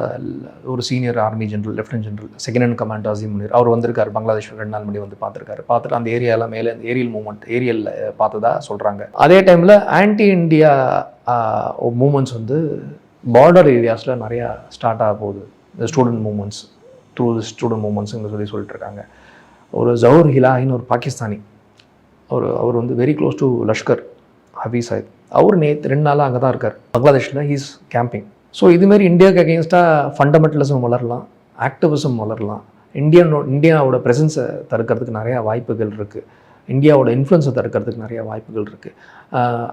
ஒரு senior army general, lieutenant general, second in command Asim Munir, அவர் வந்திருக்காரு. பங்களாதேஷ் 2 நாள் முன்னாடி வந்து பார்த்துட்டு அந்த ஏரியாலாம் மேலே அந்த ஏரியல் பார்த்ததா சொல்கிறாங்க. அதே டைமில் ஆன்டி இண்டியா மூமெண்ட்ஸ் வந்து பார்டர் ஏரியாஸில் நிறையா ஸ்டார்ட் ஆக போகுது. இந்த ஸ்டூடெண்ட் மூமெண்ட்ஸுங்க சொல்லிட்டு இருக்காங்க. ஒரு ஜவுர் ஹிலாஹின்னு ஒரு பாகிஸ்தானி, அவர் வந்து very close to Lashkar Hafeez Sahib. அவர் நேற்று 2 நாளாக அங்கே தான் இருக்கார் பங்களாதேஷில். He's camping. ஸோ இதுமாரி இந்தியாவுக்கு அகெயின்ஸ்டாக ஃபண்டமெண்டலிசம் வளரலாம், ஆக்டிவிசம் வளரலாம். இந்தியாவோட ப்ரெசன்ஸை தடுக்கிறதுக்கு நிறையா வாய்ப்புகள் இருக்குது. இந்தியாவோட இன்ஃப்ளூயன்ஸை தடுக்கிறதுக்கு நிறையா வாய்ப்புகள் இருக்குது.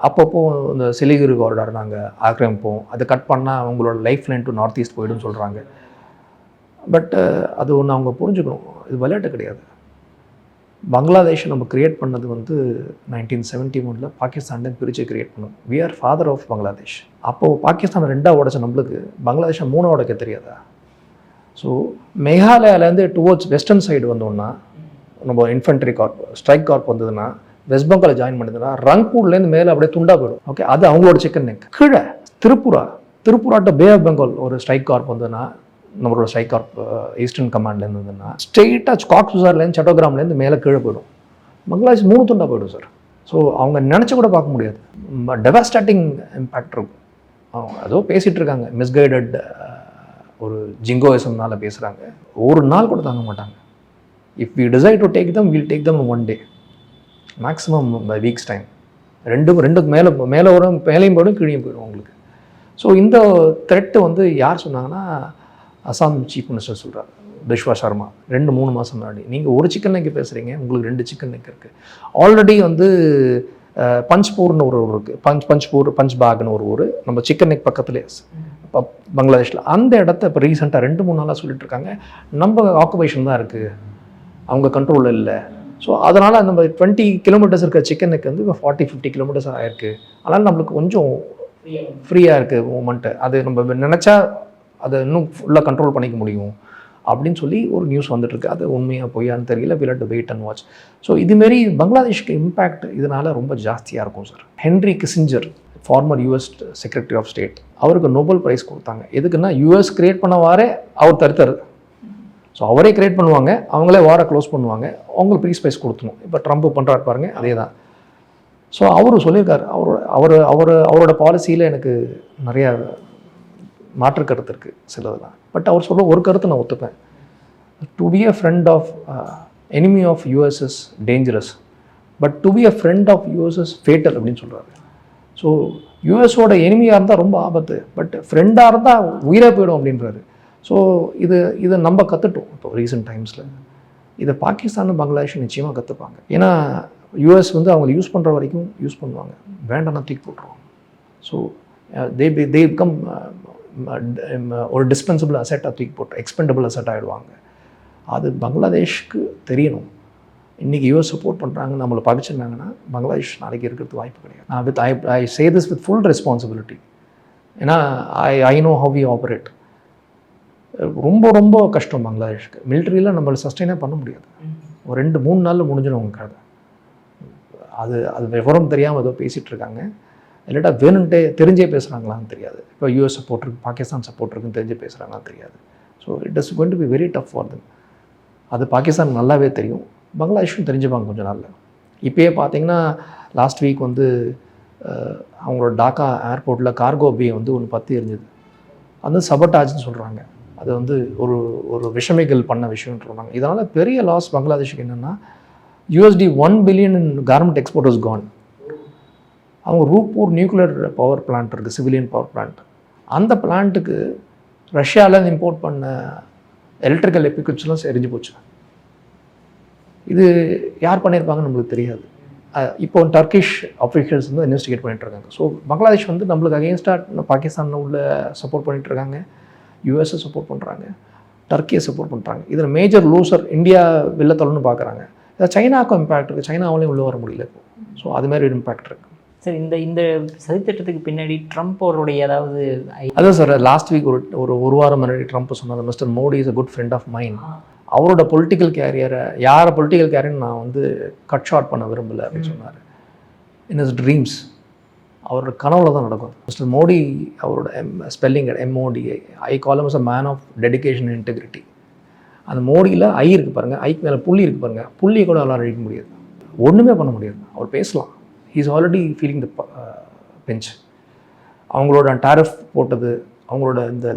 அப்பப்போ இந்த சிலிகுரி காரிடார் நாங்கள் ஆக்கிரமிப்போம், அதை கட் பண்ணால் அவங்களோட life line to north east போய்டுன்னு சொல்கிறாங்க. பட் அது ஒன்று அவங்க புரிஞ்சுக்கணும், இது விளையாட்டு கிடையாது. பங்களாதேஷை நம்ம கிரியேட் பண்ணது வந்து 1971 பாகிஸ்தான் பிரித்து கிரியேட் பண்ணோம். We are father of Bangladesh. அப்போது பாகிஸ்தான் 2 உடைச்ச நம்மளுக்கு பங்களாதேஷை 3 உடைக்க தெரியாதா? ஸோ மேகாலயாலேருந்து டுவோர்ட்ஸ் வெஸ்டர்ன் சைடு வந்தோம்னா, நம்ம இன்ஃபென்ட்ரி கார்ப் ஸ்ட்ரைக் கார்ப் வந்ததுன்னா, வெஸ்ட் பெங்காலில் ஜாயின் பண்ணுதுன்னா ரங்பூர்லேருந்து மேலே அப்படியே துண்டா போயிடும். ஓகே, அது அவங்களோட சிக்கன் நெக். கீழே திருப்புராட்ட பே ஆஃப் பெங்கால் ஒரு ஸ்ட்ரைக் கார்ப் வந்ததுன்னா, நம்மளோட ஸ்ட்ரைக் கார்ப் ஈஸ்டர்ன் கமாண்ட்லேருந்து இருந்ததுன்னா ஸ்ட்ரெயிட்டாக காக்ஸ்பஜார்லேருந்து சட்டோகிராம்லேருந்து மேலே கீழே போயிடும். பங்களாதேஷ் 3 துண்டா போயிடும் சார். ஸோ அவங்க நினச்சி கூட பார்க்க முடியாது. டெவாஸ்டேட்டிங் இம்பேக்ட் இருக்கும். அதோ பேசிகிட்டு இருக்காங்க, மிஸ்கைடட் ஒரு ஜிங்கோயிசம்னால பேசுகிறாங்க. ஒரு நாள் கூட தாங்க மாட்டாங்க. If we decide to take them, will take them one day, maximum by weeks time. ரெண்டுக்கு மேலே வரும், மேலேயும் போய்டும், கீழேயும் போயிடும் உங்களுக்கு. ஸோ இந்த த்ரெட்டு வந்து யார் சொன்னாங்கன்னா, அசாம் சீஃப் மினிஸ்டர் சொல்கிறார், பிஷ்வா சர்மா. 2-3 மாதம் முன்னாடி நீங்கள் ஒரு சிக்கன் நெக் பேசுகிறீங்க, உங்களுக்கு 2 சிக்கன் நெக் இருக்குது. ஆல்ரெடி வந்து பஞ்ச்பூர்னு ஒரு ஊர் இருக்குது, பஞ்ச்பாக்னு ஒரு ஊர் நம்ம சிக்கன் நெக் பக்கத்துலேயே பங்களாதேஷில். அந்த இடத்த இப்போ ரீசெண்டாக 2-3 நாளாக சொல்லிட்டு இருக்காங்க, நம்ம ஆக்குபேஷன் தான் இருக்குது, அவங்க கண்ட்ரோலில் இல்லை. ஸோ அதனால் நம்ம 20 கிலோமீட்டர்ஸ் இருக்க சிக்கன் நெக் வந்து இப்போ 40-50 கிலோமீட்டர்ஸ் ஆகிருக்கு. அதனால் நம்மளுக்கு கொஞ்சம் ஃப்ரீயாக இருக்குது மூமெண்ட்டு. அது நம்ம நினச்சா அதை இன்னும் ஃபுல்லாக கண்ட்ரோல் பண்ணிக்க முடியும் அப்படின்னு சொல்லி ஒரு நியூஸ் வந்துட்டுருக்கு. அது உண்மையாக பொய்யான்னு தெரியல. Will have to wait and watch. So இதுமாரி பங்களாதேஷ்க்கு இம்பேக்ட் இதனால் ரொம்ப ஜாஸ்தியாக இருக்கும் sir. Henry Kissinger, former US secretary of state, அவருக்கு நோபல் ப்ரைஸ் கொடுத்தாங்க. எதுக்குன்னா யூஎஸ் கிரியேட் பண்ண வாரே அவர் தடுத்தார். ஸோ அவரே கிரியேட் பண்ணுவாங்க, அவங்களே வாரை க்ளோஸ் பண்ணுவாங்க, அவங்களுக்கு ப்ரீஸ் ப்ரைஸ் கொடுத்தணும். இப்போ ட்ரம்ப் பண்ணுறாரு பாருங்க, அதே தான். ஸோ அவரு சொல்லியிருக்காரு, அவரோட பாலிசியில் எனக்கு நிறையா மாற்று கருத்து இருக்குது சிலதெல்லாம். பட் அவர் சொல்ல ஒரு கருத்தை நான் ஒத்துப்பேன். To be a friend of enemy of US is dangerous, but to be a friend of US is fatal அப்படின்னு சொல்கிறாரு. ஸோ யூஎஸோட எனிமியாக இருந்தால் ரொம்ப ஆபத்து, பட் ஃப்ரெண்டாக இருந்தால் உயிரே போயிடும் அப்படின்றாரு. ஸோ இதை நம்ம கற்றுட்டோம் இப்போ ரீசெண்ட் டைம்ஸில். இதை பாகிஸ்தானும் பங்களாதேஷும் நிச்சயமாக கற்றுப்பாங்க. ஏன்னா யூஎஸ் வந்து அவங்க யூஸ் பண்ணுற வரைக்கும் யூஸ் பண்ணுவாங்க, வேண்டாம்னா தூக்கி போட்டுருவாங்க. ஸோ தே பிகம் ஒரு டிஸ்பென்சபிள் அசெட்டாக தூக்கி போட்டு எக்ஸ்பெண்டபிள் அசெட் ஆகிடுவாங்க. அது பங்களாதேஷ்க்கு தெரியணும். இன்றைக்கி யூஎஸ் சப்போர்ட் பண்ணுறாங்க, நம்மளை படிச்சிருந்தாங்கன்னா பங்களாதேஷ் நாளைக்கு இருக்கிறது வாய்ப்பு கிடையாது. நான் I say this with full responsibility. ஏன்னா I know how we operate. ரொம்ப கஷ்டம் பங்களாதேஷ்க்கு. மிலிட்ரியில் நம்மளை சஸ்டெயினாக பண்ண முடியாது. ஒரு 2-3 நாளில் முடிஞ்சிடும் அவங்க கதை. அது விவரம் தெரியாமல் ஏதோ பேசிகிட்டு இருக்காங்க. இல்லாட்டா வேணுன்ட்டே தெரிஞ்சே பேசுகிறாங்களான்னு தெரியாது. இப்போ யூஎஸ் சப்போர்ட் இருக்குது, பாகிஸ்தான் சப்போர்ட் இருக்குன்னு தெரிஞ்சு பேசுகிறாங்களான்னு தெரியாது. So it is going to be very tough for them. அது பாகிஸ்தான் நல்லாவே தெரியும், பங்களாதேஷும் தெரிஞ்சுப்பாங்க கொஞ்சம் நாளில். இப்போயே பார்த்தீங்கன்னா லாஸ்ட் வீக் வந்து அவங்களோட டாக்கா ஏர்போர்ட்டில் கார்கோ பே வந்து ஒன்று பற்றி எரிஞ்சுது. அது சபட்டாஜ்னு சொல்கிறாங்க. அது வந்து ஒரு விஷமிகள் பண்ண விஷயம்னு சொல்கிறாங்க. இதனால் பெரிய லாஸ் பங்களாதேஷுக்கு என்னென்னா $1 billion in garment export was gone. அவங்க ரூப்பூர் நியூக்ளியர் பவர் பிளான்ட் இருக்குது, சிவிலியன் பவர் பிளான்ட். அந்த பிளான்ட்டுக்கு ரஷ்யாவிலேருந்து இம்போர்ட் பண்ண எலக்ட்ரிக்கல் எக்யூப்மெண்ட்ஸ்லாம் எரிஞ்சு போச்சு. இது யார் பண்ணியிருப்பாங்கன்னு நம்மளுக்கு தெரியாது. இப்போ டர்க்கிஷ் அஃபிஷியல்ஸ் வந்து இன்வெஸ்டிகேட் பண்ணிட்டுருக்காங்க. ஸோ பங்களாதேஷ் வந்து நம்மளுக்கு அகெயின்ஸ்டாக பாகிஸ்தானில் உள்ள சப்போர்ட் பண்ணிகிட்ருக்காங்க, யூஎஸ்ஏ சப்போர்ட் பண்ணுறாங்க, டர்க்கியை சப்போர்ட் பண்ணுறாங்க. இதில் மேஜர் லூசர் இந்தியா வெளில தள்ளணும்னு பார்க்குறாங்க. இதில் சைனாவுக்கும் இம்பேக்ட் இருக்குது, சைனாவிலையும் உள்ளே வர முடியல இப்போ. ஸோ அதுமாதிரி இம்பேக்ட் இருக்குது. சார் இந்த சதித்திட்டத்துக்கு பின்னாடி ட்ரம்ப் அவருடைய ஏதாவது அதான் சார் லாஸ்ட் வீக் ஒரு வாரம் முன்னாடி ட்ரம்ப் சொன்னார், mister Modi is a good friend of mind. அவரோட பொலிட்டிக்கல் கேரியரை யாரை பொலிட்டிக்கல் கேரியர்னு நான் வந்து கட் ஷார்ட் பண்ண விரும்பலை அப்படின்னு சொன்னார். இன் ஹிஸ் ட்ரீம்ஸ், அவரோட கனவுல தான் நடக்கும். மிஸ்டர் மோடி அவரோட spelling MODI, I call him as a man of dedication and integrity. அந்த மோடியில் ஐ இருக்குது பாருங்கள், ஐக்கு மேலே புள்ளி இருக்குது பாருங்கள், புள்ளியை கூட அவரால் அழிக்க முடியாது, ஒன்றுமே பண்ண முடியாது. அவர் பேசலாம், he is already feeling the bench. அவங்களோட டாரிஃப் போட்டது, அவங்களோட இந்த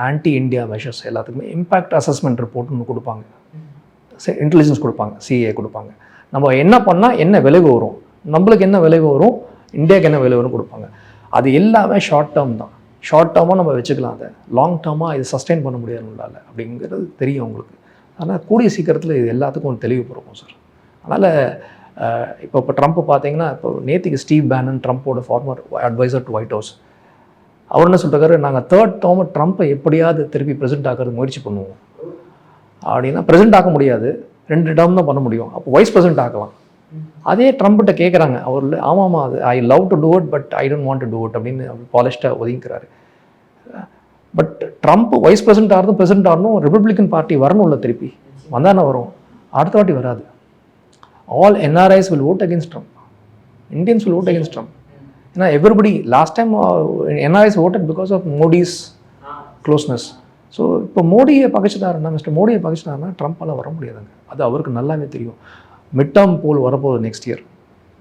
ஆன்டி இண்டியா மெஷர்ஸ் எல்லாத்துக்குமே இம்பேக்ட் அசஸ்மெண்ட் ரிப்போர்ட் ஒன்று கொடுப்பாங்க, இன்டெலிஜென்ஸ் கொடுப்பாங்க, சிஏ கொடுப்பாங்க. நம்ம என்ன பண்ணால் என்ன விளைவு வரும், நம்மளுக்கு என்ன விளைவு வரும், இந்தியாவுக்கு என்ன விளைவு வரும்னு கொடுப்பாங்க. அது எல்லாமே ஷார்ட் டேர்ம் தான். ஷார்ட் டேர்மாக நம்ம வச்சுக்கலாம், அதை லாங் டேர்மாக இது சஸ்டெயின் பண்ண முடியாது நம்மளால் அப்படிங்கிறது தெரியும் அவங்களுக்கு. ஆனால் கூடிய சீக்கிரத்தில் இது எல்லாத்துக்கும் ஒரு தெளிவு பிறக்கும் சார். அதனால் இப்போ ட்ரம்ப் பார்த்தீங்கன்னா, இப்போ நேற்றுக்கு ஸ்டீவ் பேனன், ட்ரம்ப்போட former adviser to White House, அவர் என்ன சொல்லிட்டாரு, நாங்கள் 3rd term ட்ரம்ப்பை எப்படியாவது திருப்பி ப்ரெசிடென்ட் ஆகிறது முயற்சி பண்ணுவோம் அப்படின்னா. ப்ரெசிடென்ட் ஆக்க முடியாது, 2 term தான் பண்ண முடியும், அப்போ வைஸ் ப்ரெசிடென்ட் ஆக்கலாம். அதே ட்ரம்ப்கிட்ட கேட்குறாங்க, அவர் ஆமாம் அது I love to do it but I don't want to do it அப்படின்னு பாலிஸ்டாக ஒதுங்கிறாரு. பட் ட்ரம்ப் வைஸ் பிரசிடென்ட் ஆகிறதும் பிரசிடென்ட் ஆகணும், ரிப்பப்ளிகன் பார்ட்டி வரணும்ல, திருப்பி வந்தானே வரும், அடுத்த வாட்டி வராது. All NRIs will vote against Trump, Indians will vote against Trump. ஏன்னா everybody last time NRIs voted because of Modi's closeness. So இப்போ மோடியை பகைச்சிட்டாருன்னா, மிஸ்டர் மோடியை பகைச்சிட்டாருன்னா ட்ரம்ப்பால் வர முடியாதுங்க. அது அவருக்கு நல்லாவே தெரியும். மிட் டேர்ம் போல் வரப்போகுது நெக்ஸ்ட் இயர்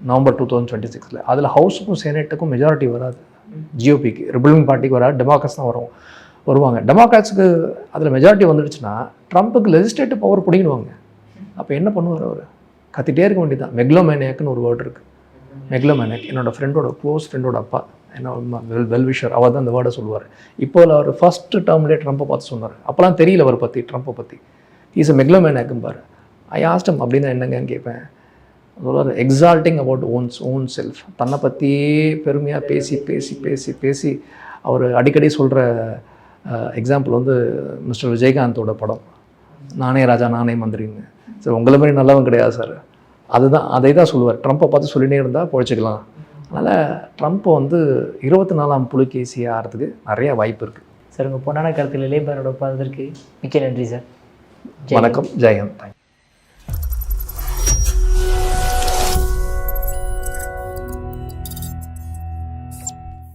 நவம்பர் 2026. அதில் ஹவுஸுக்கும் செனேட்டுக்கும் மெஜாரிட்டி வராது, GOPக்கு ரிப்பப்ளிகன் பார்ட்டிக்கு வராது, டெமோக்ராட்ஸ் தான் வருவாங்க. டெமோக்ராட்ஸுக்கு அதில் மெஜாரிட்டி வந்துடுச்சுன்னா ட்ரம்ப்புக்கு லெஜிஸ்லேட்டிவ் பவர் பிடிங்கிடுவாங்க. அப்போ என்ன பண்ணுவார் அவர்? கத்திட்டே இருக்க வேண்டியதான். மெக்லோமேனியாக்னு ஒரு வேர்டு இருக்குது, மெக்லோமேனியாக். என்னோட ஃப்ரெண்டோட க்ளோஸ் ஃப்ரெண்டோட அப்பா, என்ன வெல்விஷர், அவர் தான் அந்த வேர்டை சொல்லுவார். இப்போ அவர் ஃபஸ்ட்டு டேர்ம்லேயே ட்ரம்ப்பை பார்த்து சொன்னார். அப்போலாம் தெரியல அவர் பற்றி, ட்ரம்ப்பை பற்றி. இஸ் அ மெக்லோமேனியாக்கும் பாரு. ஐ ஆஸ்டம் அப்படின்னா என்னங்கன்னு கேட்பேன். சொல்லுவார், எக்ஸால்ட்டிங் அபவுட் ஓன் செல்ஃப். தன்னை பற்றியே பெருமையாக பேசி பேசி பேசி பேசி அவர் அடிக்கடி சொல்கிற எக்ஸாம்பிள் வந்து மிஸ்டர் விஜயகாந்தோட படம் நானே ராஜா நானே மந்திரின்னு. சார் உங்களை மாதிரி நல்லவன் கிடையாது சார், அதை தான் சொல்லுவார். ட்ரம்ப்பை பார்த்து சொல்லினே இருந்தால் பொழைச்சிக்கலாம். அதனால் ட்ரம்ப்பை வந்து 24ஆம் புலிகேசி ஆகிறதுக்கு நிறையா வாய்ப்பு இருக்குது. சார் உங்கள் பொன்னான கருத்தில் இளையபேரோட பார்த்ததற்கு மிக்க நன்றி சார். வணக்கம், ஜெயந்த்.